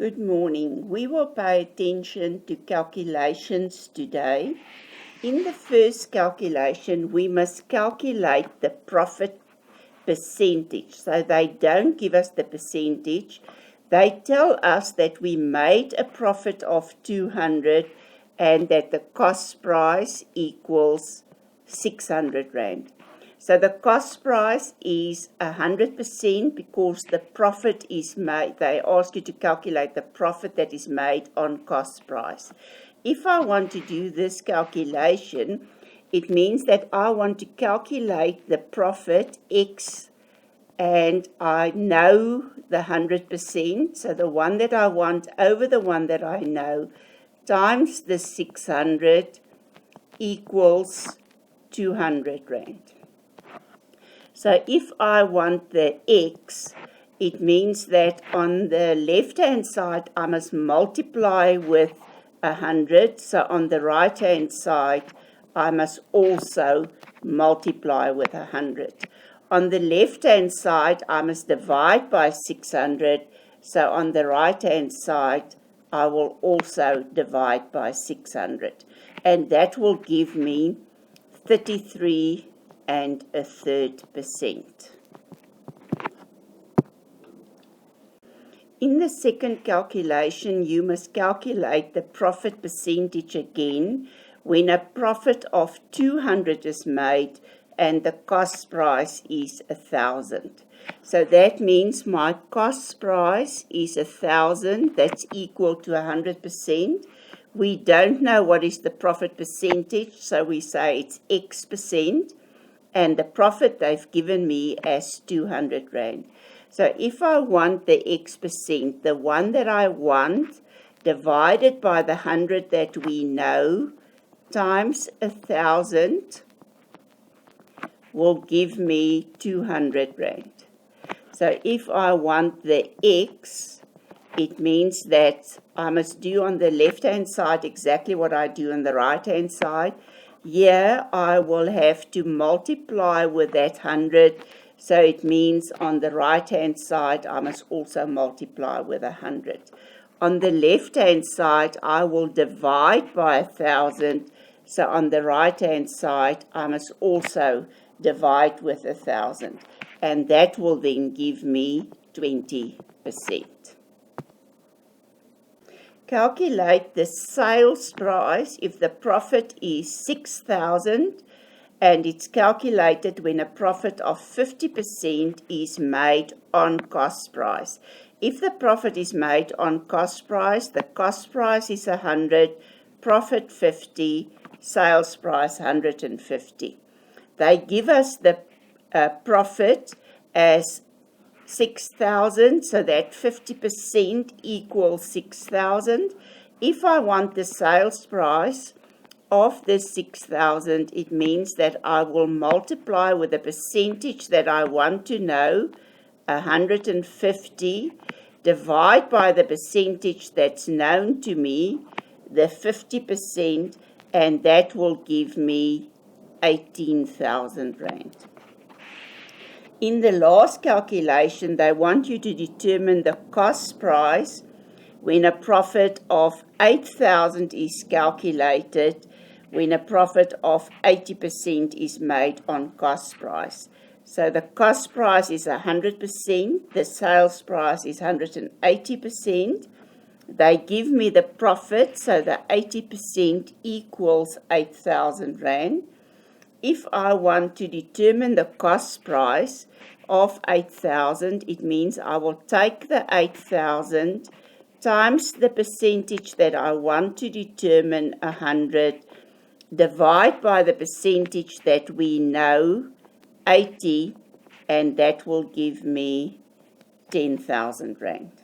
Good morning. We will pay attention to calculations today. In the first calculation, we must calculate the profit percentage. So they don't give us the percentage. They tell us that we made a profit of 200 and that the cost price equals 600 Rand. So the cost price is 100% because the profit is made. They ask you to calculate the profit that is made on cost price. If I want to do this calculation, it means that I want to calculate the profit X and I know the 100%. So the one that I want over the one that I know times the 600 equals 200 Rand. So if I want the X, it means that on the left-hand side, I must multiply with 100. So on the right-hand side, I must also multiply with 100. On the left-hand side, I must divide by 600. So on the right-hand side, I will also divide by 600. And that will give me 33 and a third %. In the second calculation, you must calculate the profit percentage again when a profit of 200 is made and the cost price is 1,000. So that means my cost price is 1,000, that's equal to 100%. We don't know what is the profit percentage, so we say it's X%. And the profit they've given me as 200 Rand. So if I want the X%, the one that I want divided by the 100 that we know times 1,000 will give me 200 Rand. So if I want the X, it means that I must do on the left-hand side exactly what I do on the right-hand side. Here I will have to multiply with that 100, so it means on the right-hand side I must also multiply with 100. On the left-hand side I will divide by 1,000, so on the right-hand side I must also divide with 1,000, and that will then give me 20%. Calculate the sales price if the profit is 6,000 and it's calculated when a profit of 50% is made on cost price. If the profit is made on cost price, the cost price is 100, profit 50, sales price 150. They give us the profit as 6,000, so that 50% equals 6,000. If I want the sales price of the 6,000, it means that I will multiply with the percentage that I want to know, 150, divide by the percentage that's known to me, the 50%, and that will give me 18,000 Rand. In the last calculation, they want you to determine the cost price when a profit of 8,000 is calculated, when a profit of 80% is made on cost price. So the cost price is 100%, the sales price is 180%. They give me the profit, so the 80% equals 8,000 Rand. If I want to determine the cost price of 8,000, it means I will take the 8,000 times the percentage that I want to determine, 100, divide by the percentage that we know, 80, and that will give me 10,000 Rand.